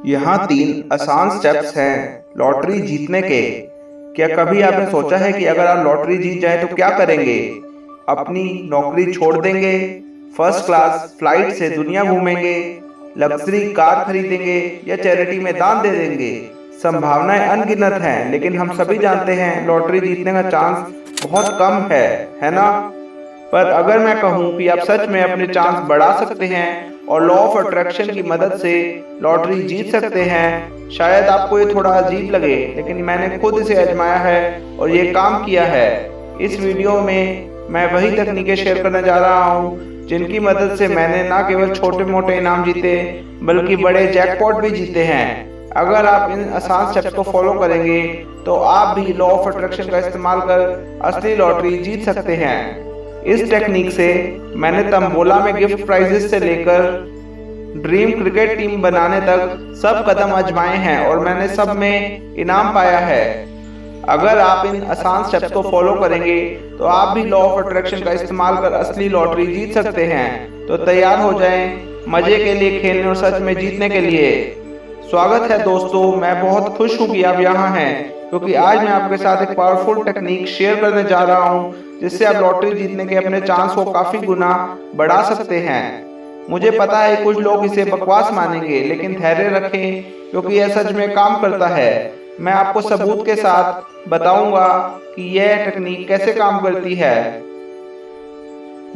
यहाँ 3 आसान स्टेप्स हैं लॉटरी जीतने के। क्या कभी आपने सोचा है कि अगर आप लॉटरी जीत जाए तो क्या करेंगे? अपनी नौकरी छोड़ देंगे, फर्स्ट क्लास फ्लाइट से दुनिया घूमेंगे, लग्जरी कार खरीदेंगे या चैरिटी में दान दे देंगे? संभावनाएं अनगिनत हैं, लेकिन हम सभी जानते हैं लॉटरी जीतने का चांस बहुत कम है ना? पर अगर मैं कहूं कि आप सच में अपने चांस बढ़ा सकते हैं और लॉ ऑफ अट्रैक्शन की मदद से लॉटरी जीत सकते हैं, शायद आपको ये थोड़ा अजीब लगे, लेकिन मैंने खुद इसे आजमाया है और ये काम किया है। इस वीडियो में मैं वही तकनीकें शेयर करने जा रहा हूँ जिनकी मदद से मैंने न केवल छोटे मोटे इनाम जीते बल्कि बड़े जैकपॉट भी जीते हैं। अगर आप इन आसान स्टेप्स को फॉलो करेंगे तो आप भी लॉ ऑफ अट्रैक्शन का इस्तेमाल कर असली लॉटरी जीत सकते हैं। इस टेक्निक से मैंने तंबोला में गिफ्ट प्राइजेस से लेकर ड्रीम क्रिकेट टीम बनाने तक सब कदम आजमाए हैं और मैंने सब में इनाम पाया है। अगर आप इन आसान स्टेप्स को फॉलो करेंगे तो आप भी लॉ ऑफ अट्रैक्शन का इस्तेमाल कर असली लॉटरी जीत सकते हैं। तो तैयार हो जाएं मजे के लिए, खेलने और सच में जीतने के लिए। स्वागत है दोस्तों, मैं बहुत खुश हूँ कि आप यहाँ हैं, क्योंकि आज मैं आपके साथ एक पावरफुल टेक्निक शेयर करने जा रहा हूँ जिससे आप लॉटरी जीतने के अपने चांस को काफी गुना बढ़ा सकते हैं। मुझे पता है कुछ लोग इसे बकवास मानेंगे, लेकिन धैर्य रखें क्योंकि यह सच में काम करता है। मैं आपको सबूत के साथ बताऊंगा कि यह टेक्निक कैसे काम करती है।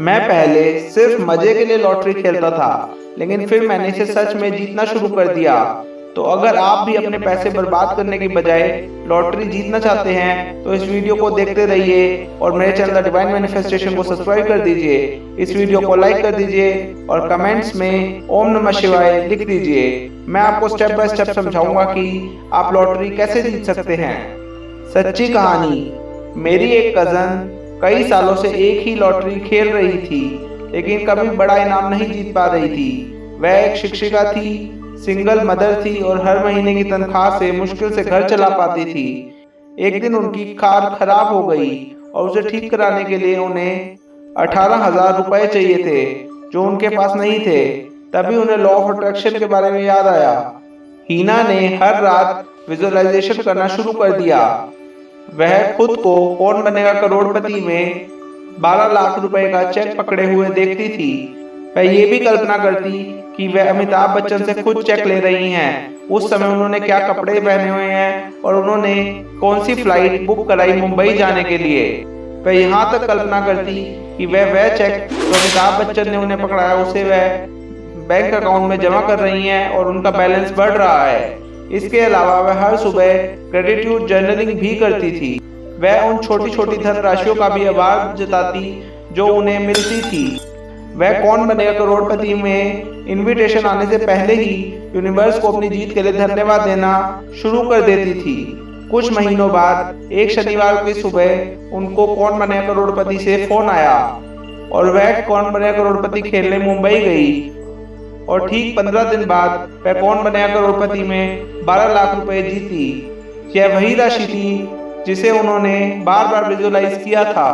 मैं पहले सिर्फ मजे के लिए लॉटरी खेलता था, लेकिन फिर मैंने इसे सच में जीतना शुरू कर दिया। तो अगर आप भी अपने पैसे बर्बाद करने की बजाय लॉटरी जीतना चाहते हैं तो इस वीडियो को देखते रहिए और मेरे चैनल द डिवाइन मैनिफेस्टेशन को सब्सक्राइब कर दीजिए, इस वीडियो को लाइक कर दीजिए और कमेंट्स में ओम नमः शिवाय लिख दीजिए। मैं आपको स्टेप बाय स्टेप समझाऊंगा कि आप लॉटरी कैसे जीत सकते हैं। सच्ची कहानी, मेरी एक कजन कई सालों से एक ही लॉटरी खेल रही थी, लेकिन कभी बड़ा इनाम नहीं जीत पा रही थी। वह एक शिक्षिका थी, सिंगल मदर थी और हर महीने की तनख्वाह से मुश्किल से घर चला पाती थी। एक दिन उनकी कार खराब हो गई और उसे ठीक कराने के लिए उन्हें 18,000 रुपए चाहिए थे, जो उनके पास नहीं थे। तभी उन्हें लॉ ऑफ अट्रैक्शन के बारे में याद आया। हीना ने हर रात विजुअलाइजेशन करना शुरू कर दिया। वह खुद को कौन बनेगा करोड़पति में 12 लाख रुपए का चेक पकड़े हुए देखती थी। वह ये भी कल्पना करती कि वह अमिताभ बच्चन से खुद चेक ले रही हैं। उस समय उन्होंने क्या कपड़े पहने हुए हैं और उन्होंने कौन सी फ्लाइट बुक कराई मुंबई जाने के लिए। वह यहाँ तक कल्पना करती कि वह चेक जो अमिताभ बच्चन ने उन्हें पकड़ाया उसे वह बैंक अकाउंट में जमा कर रही हैं और उनका बैलेंस बढ़ रहा है। इसके अलावा वह हर सुबह ग्रेटिट्यूड जर्नलिंग भी करती थी। वह उन छोटी छोटी धनराशियों का भी आभार जताती जो उन्हें मिलती थी। वह कौन बनेगा करोड़पति में इनविटेशन आने से पहले ही यूनिवर्स को अपनी जीत के लिए धन्यवाद देना शुरू कर देती थी। कुछ महीनों बाद एक शनिवार की सुबह उनको कौन बनेगा करोड़पति से फोन आया और वह कौन बनेगा करोड़पति खेलने मुंबई गई। और ठीक 15 दिन बाद वह कौन बनेगा करोड़पति में 12 लाख रुपए जीती। यह वही राशि थी जिसे उन्होंने बार बार विजुअलाइज किया था।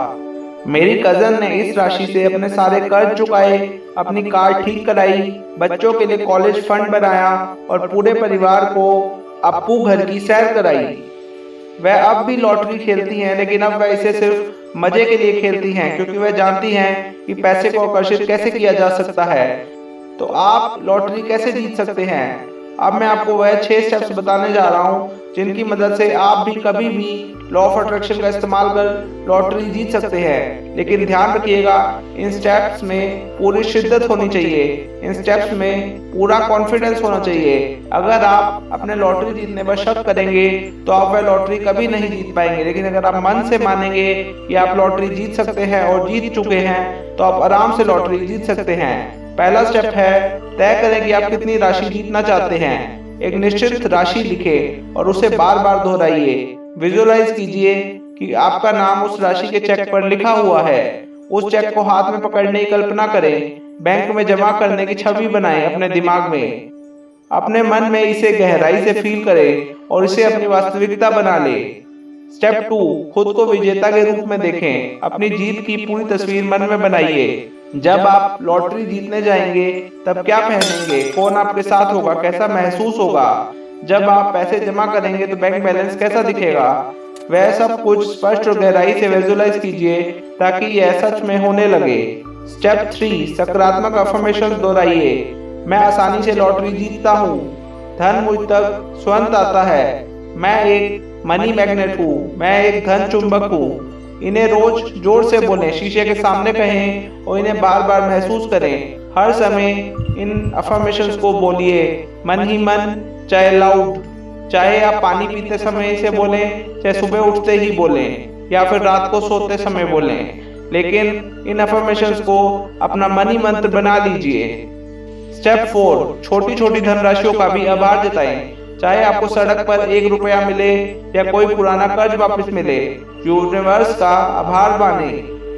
मेरी कजन ने इस राशि से अपने सारे कर्ज चुकाए, अपनी कार ठीक कराई, बच्चों के लिए कॉलेज फंड बनाया और पूरे परिवार को अप्पू घर की सैर कराई। वह अब भी लॉटरी खेलती हैं, लेकिन अब वह इसे सिर्फ मजे के लिए खेलती हैं, क्योंकि वह जानती हैं कि पैसे को आकर्षित कैसे किया जा सकता है। तो आप लॉटरी कैसे जीत सकते हैं? अब मैं आपको वह 6 स्टेप्स बताने जा रहा हूँ जिनकी मदद से आप भी कभी भी लॉ ऑफ अट्रैक्शन का इस्तेमाल कर लॉटरी जीत सकते हैं। लेकिन ध्यान रखिएगा, इन स्टेप्स में पूरी शिद्दत होनी चाहिए, इन स्टेप्स में पूरा कॉन्फिडेंस होना चाहिए। अगर आप अपने लॉटरी जीतने पर शक करेंगे तो आप वह लॉटरी कभी नहीं जीत पाएंगे, लेकिन अगर आप मन से मानेंगे कि आप लॉटरी जीत सकते हैं और जीत चुके हैं तो आप आराम से लॉटरी जीत सकते हैं। पहला स्टेप है, तय करें कि आप कितनी राशि जीतना चाहते हैं। एक निश्चित राशि लिखें और उसे बार बार दोहराइए। विजुअलाइज कीजिए कि आपका नाम उस राशि के चेक पर लिखा हुआ है। उस चेक को हाथ में पकड़ने की कल्पना करें, बैंक में जमा करने की छवि बनाएं अपने दिमाग में। अपने मन में इसे गहराई से फील करें और इसे अपनी वास्तविकता बना लें। स्टेप 2, खुद को विजेता के रूप में देखें। अपनी जीत की पूरी तस्वीर मन में बनाइए। जब आप लॉटरी जीतने जाएंगे तब क्या पहनेंगे, कौन आपके साथ होगा, कैसा महसूस होगा, जब आप पैसे जमा करेंगे तो बैंक बैलेंस कैसा दिखेगा, वह सब कुछ स्पष्ट और गहराई से विजुअलाइज कीजिए ताकि यह सच में होने लगे। स्टेप 3, सकारात्मक अफर्मेशन दोहराइए। मैं आसानी से लॉटरी जीतता हूँ, धन मुझ तक तुरंत आता है, मैं एक मनी मैग्नेट हूँ, मैं एक धन चुंबक हूँ। इन्हें रोज जोर से बोलें, शीशे के सामने कहें और इन्हें बार बार महसूस करें। हर समय इन अफर्मेशंस को बोलिए, मन ही मन, चाहे लाउड, चाहे आप पानी पीते समय इसे बोलें, चाहे सुबह उठते ही बोलें या फिर रात को सोते समय बोलें, लेकिन इन अफर्मेशंस को अपना मनी मंत्र बना लीजिए। स्टेप 4, छोटी छोटी धनराशियों का भी आभार जताएं। चाहे आपको सड़क पर 1 रुपया मिले या कोई पुराना कर्ज वापस मिले, यूनिवर्स का आभार माने।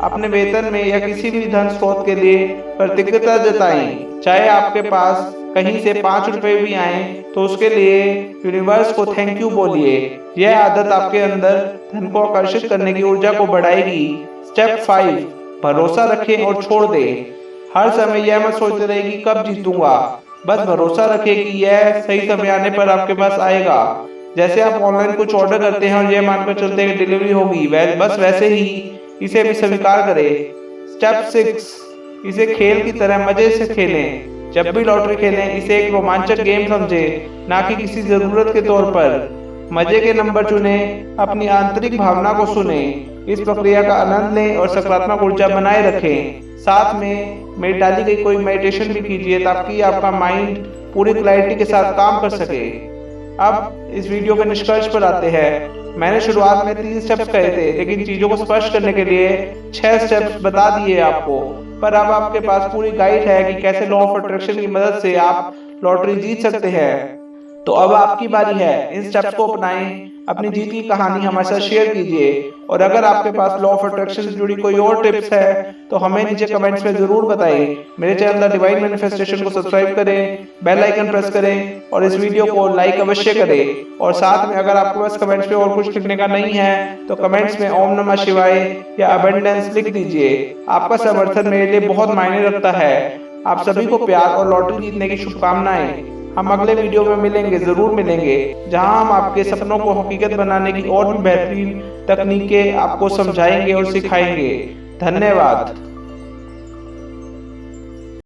अपने वेतन में या किसी भी धन स्रोत के लिए कृतज्ञता जताएं। चाहे आपके पास कहीं से 5 रुपए भी आए तो उसके लिए यूनिवर्स को थैंक यू बोलिए। यह आदत आपके अंदर धन को आकर्षित करने की ऊर्जा को बढ़ाएगी। स्टेप 5, भरोसा रखें और छोड़ दें। हर समय यह मत सोचते रहे कि कब जीतूंगा, बस भरोसा रखें कि यह सही समय आने पर आपके पास आएगा। जैसे आप ऑनलाइन कुछ ऑर्डर करते हैं और यह मानकर चलते हैं कि डिलीवरी होगी, बस वैसे ही इसे भी स्वीकार करें। स्टेप 6, इसे खेल की तरह मजे से खेलें। जब भी लॉटरी खेलें इसे एक रोमांचक गेम समझें, ना कि किसी जरूरत के तौर पर। मजे के नंबर चुनें, अपनी आंतरिक भावना को सुनें, इस प्रक्रिया का आनंद लें और सकारात्मक ऊर्जा बनाए रखें। साथ में मेरी डाली गई कोई मेडिटेशन भी कीजिए ताकि आपका माइंड पूरी क्लैरिटी के साथ काम कर सके। अब इस वीडियो के निष्कर्ष पर आते हैं। मैंने शुरुआत में 3 स्टेप्स कहे थे, लेकिन चीजों को स्पष्ट करने के लिए 6 स्टेप्स बता दिए आपको। पर अब आपके पास पूरी गाइड है कि कैसे लॉ ऑफ अट्रैक्शन की मदद से आप लॉटरी जीत सकते हैं। तो अब आपकी बारी है, इन स्टेप्स को अपनाएं, अपनी जीत की कहानी हमारे साथ शेयर कीजिए। और अगर आपके पास लॉ ऑफ अट्रैक्शन से जुड़ी कोई और टिप्स है तो हमें नीचे कमेंट्स में जरूर बताएं। मेरे चैनल द डिवाइन मैनिफेस्टेशन को सब्सक्राइब करें, बेल आइकन प्रेस करें और इस वीडियो को लाइक अवश्य करें। और साथ में अगर आपके पास कमेंट्स में और कुछ लिखने का नहीं है तो कमेंट्स में ओम नमः शिवाय या अबंडेंस लिख दीजिए। आपका समर्थन मेरे लिए बहुत मायने रखता है। आप सभी को प्यार और लॉटरी जीतने की शुभकामनाएं। हम अगले वीडियो में मिलेंगे, जरूर मिलेंगे, जहां हम आपके सपनों को हकीकत बनाने की और भी बेहतरीन तकनीकें आपको समझाएंगे और सिखाएंगे। धन्यवाद।